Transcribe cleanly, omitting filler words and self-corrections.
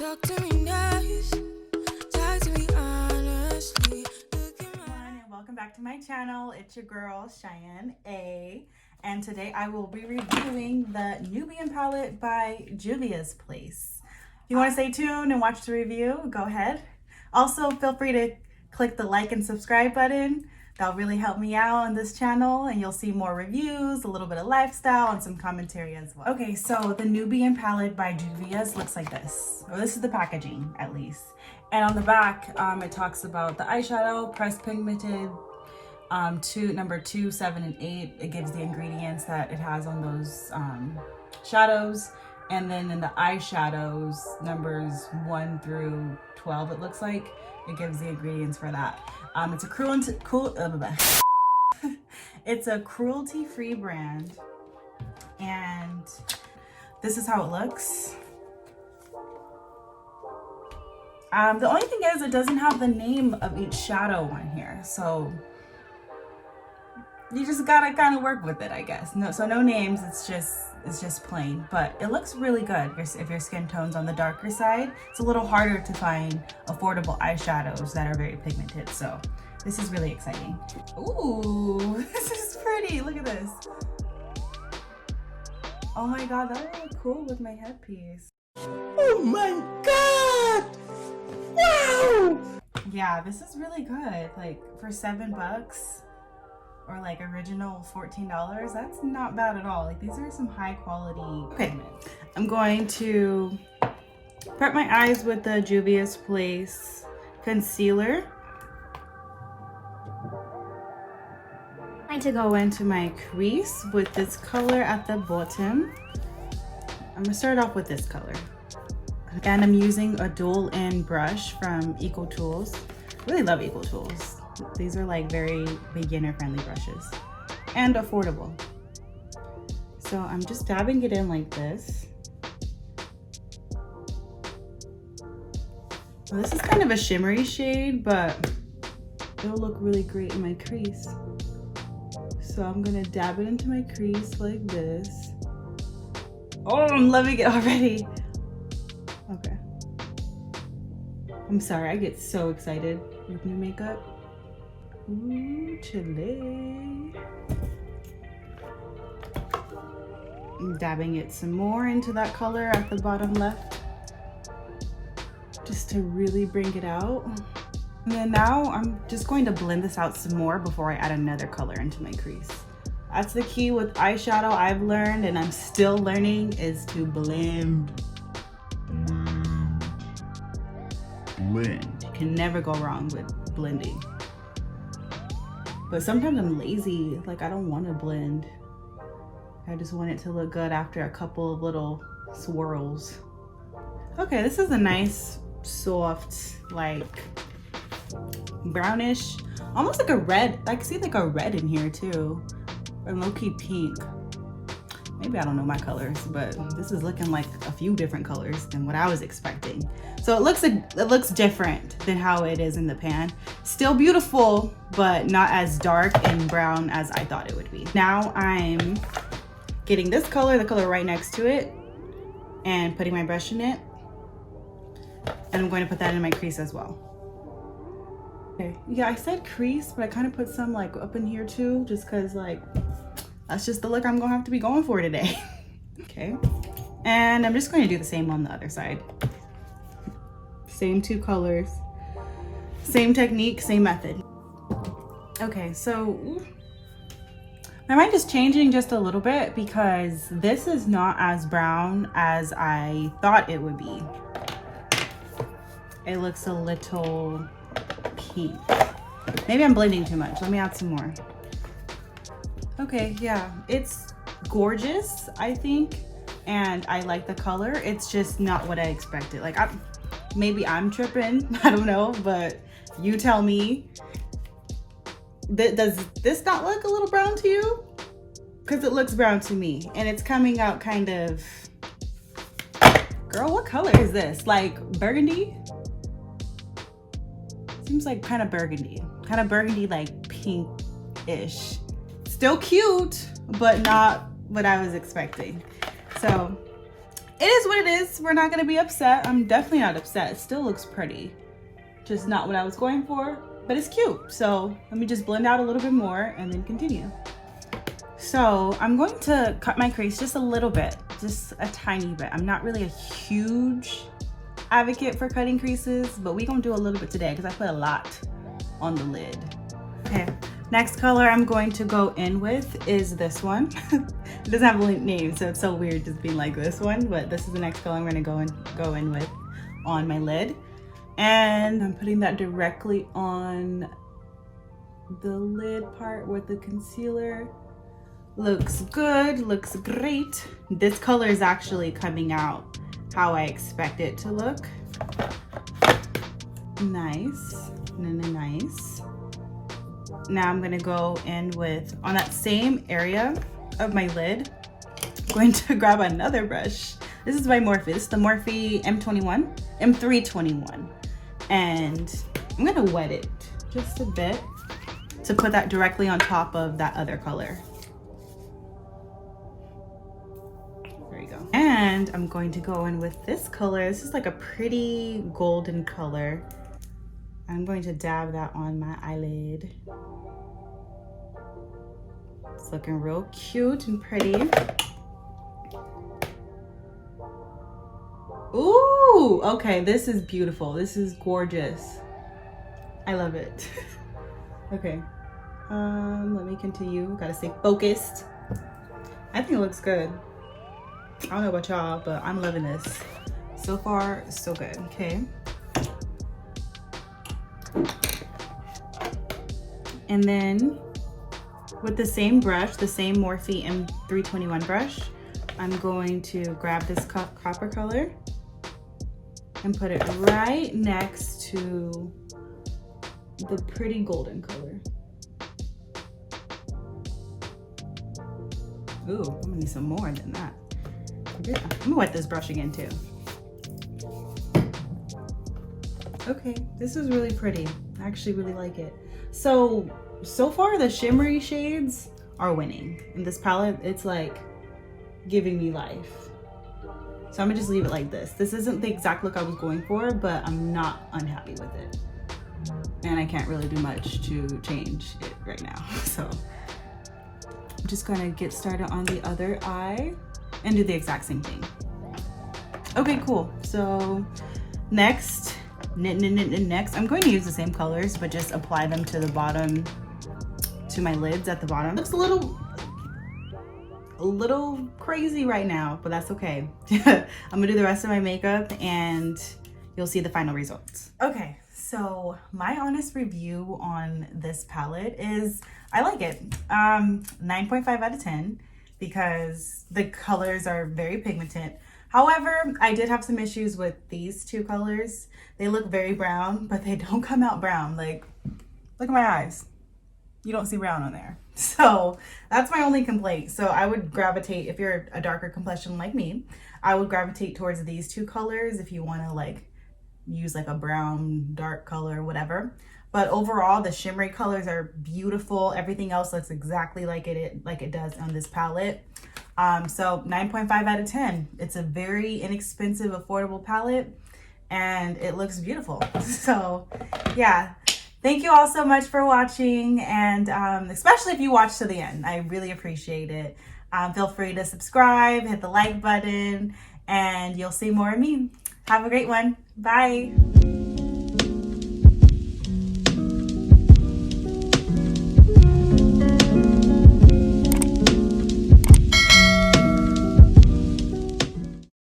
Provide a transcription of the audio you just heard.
Talk to me nice, talk to me honestly. Everyone, and welcome back to my channel. It's your girl Cheyenne A, and today I will be reviewing the Nubian palette by Juvia's Place. If you want to stay tuned and watch the review, go ahead. Also, feel free to click the like and subscribe button. That'll really help me out on this channel, and you'll see more reviews, a little bit of lifestyle, and some commentary as well. Okay, so the Nubian palette by Juvia's looks like this. Or this is the packaging, at least. And on the back, it talks about the eyeshadow, pressed pigmented, number 2, 7, and 8. It gives the ingredients that it has on those shadows. And then in the eyeshadows, numbers 1 through 12, it looks like, it gives the ingredients for that. It's a cruelty-free brand, and this is how it looks. The only thing is, it doesn't have the name of each shadow on here, so you just gotta kind of work with it, I guess. No names. It's just plain, but it looks really good if your skin tone's on the darker side. It's a little harder to find affordable eyeshadows that are very pigmented, so this is really exciting. Ooh, this is pretty. Look at this. Oh my god, that would look cool with my headpiece. Oh my god! Wow! Yeah, this is really good. Like, for $7 or like original $14, that's not bad at all. Like, these are some high quality pigment. I'm going to prep my eyes with the Juvia's Place concealer. I'm going to go into my crease with this color at the bottom. I'm gonna start off with this color. And I'm using a dual end brush from Eco Tools. Really love Eco Tools. These are like very beginner friendly brushes and affordable. So I'm just dabbing it in like this. Well, this is kind of a shimmery shade, but it'll look really great in my crease. So I'm gonna dab it into my crease like this. Oh, I'm loving it already. Okay. I'm sorry, I get so excited with new makeup. Ooh, chile. I'm dabbing it some more into that color at the bottom left, just to really bring it out. And then now I'm just going to blend this out some more before I add another color into my crease. That's the key with eyeshadow, I've learned, and I'm still learning, is to blend. Blend. You can never go wrong with blending. But sometimes I'm lazy, like I don't want to blend. I just want it to look good after a couple of little swirls. Okay, this is a nice, soft, like brownish, almost like a red. I can see like a red in here too, or low-key pink. Maybe I don't know my colors, but this is looking like a few different colors than what I was expecting. So it looks different than how it is in the pan. Still beautiful, but not as dark and brown as I thought it would be. Now I'm getting this color, the color right next to it, and putting my brush in it. And I'm going to put that in my crease as well. Okay, yeah, I said crease, but I kind of put some like up in here too, just cause like, that's just the look I'm gonna have to be going for today. Okay, and I'm just going to do the same on the other side. Same two colors, same technique, same method. Okay, so my mind is changing just a little bit because this is not as brown as I thought it would be. It looks a little pink. Maybe I'm blending too much. Let me add some more. Okay, yeah, it's gorgeous, I think, and I like the color. It's just not what I expected. Like, maybe I'm tripping, I don't know, but you tell me. Does this not look a little brown to you? Because it looks brown to me, and it's coming out kind of, girl, what color is this? Like burgundy? Seems like kind of burgundy, like pink-ish. Still cute, but not what I was expecting. So it is what it is. We're not gonna be upset. I'm definitely not upset. It still looks pretty. Just not what I was going for, but it's cute. So let me just blend out a little bit more and then continue. So I'm going to cut my crease just a little bit, just a tiny bit. I'm not really a huge advocate for cutting creases, but we're gonna do a little bit today because I put a lot on the lid. Okay, next color I'm going to go in with is this one. It doesn't have a name, so it's so weird just being like this one, but this is the next color I'm gonna go in with on my lid. And I'm putting that directly on the lid part with the concealer. Looks good, looks great. This color is actually coming out how I expect it to look. Nice, nice. Now I'm gonna go in with, on that same area of my lid, I'm going to grab another brush. This is by Morphe, this is the Morphe M321. And I'm gonna wet it just a bit to put that directly on top of that other color. And I'm going to go in with this color. This is like a pretty golden color. I'm going to dab that on my eyelid. It's looking real cute and pretty. Ooh, okay, this is beautiful. This is gorgeous. I love it. Okay, let me continue. Gotta stay focused. I think it looks good. I don't know about y'all, but I'm loving this. So far, so good. Okay. And then with the same brush, the same Morphe M321 brush, I'm going to grab this copper color and put it right next to the pretty golden color. Ooh, I'm gonna need some more than that. I'm gonna wet this brush again too. Okay, this is really pretty. I actually really like it. So far the shimmery shades are winning. In this palette, it's like giving me life. So I'm gonna just leave it like this. This isn't the exact look I was going for, but I'm not unhappy with it. And I can't really do much to change it right now. So I'm just gonna get started on the other eye and do the exact same thing. Okay, cool. So next, I'm going to use the same colors, but just apply them to the bottom, to my lids at the bottom. Looks a little crazy right now, but that's okay. I'm gonna do the rest of my makeup and you'll see the final results. Okay, so my honest review on this palette is I like it. 9.5 out of 10. Because the colors are very pigmented. However, I did have some issues with these two colors. They look very brown, but they don't come out brown. Like, look at my eyes. You don't see brown on there. So that's my only complaint. So I would gravitate, if you're a darker complexion like me, I would gravitate towards these two colors if you want to like use like a brown, dark color, whatever. But overall, the shimmery colors are beautiful. Everything else looks exactly like it does on this palette. So 9.5 out of 10. It's a very inexpensive, affordable palette, and it looks beautiful. So yeah, thank you all so much for watching, and especially if you watch to the end. I really appreciate it. Feel free to subscribe, hit the like button, and you'll see more of me. Have a great one. Bye.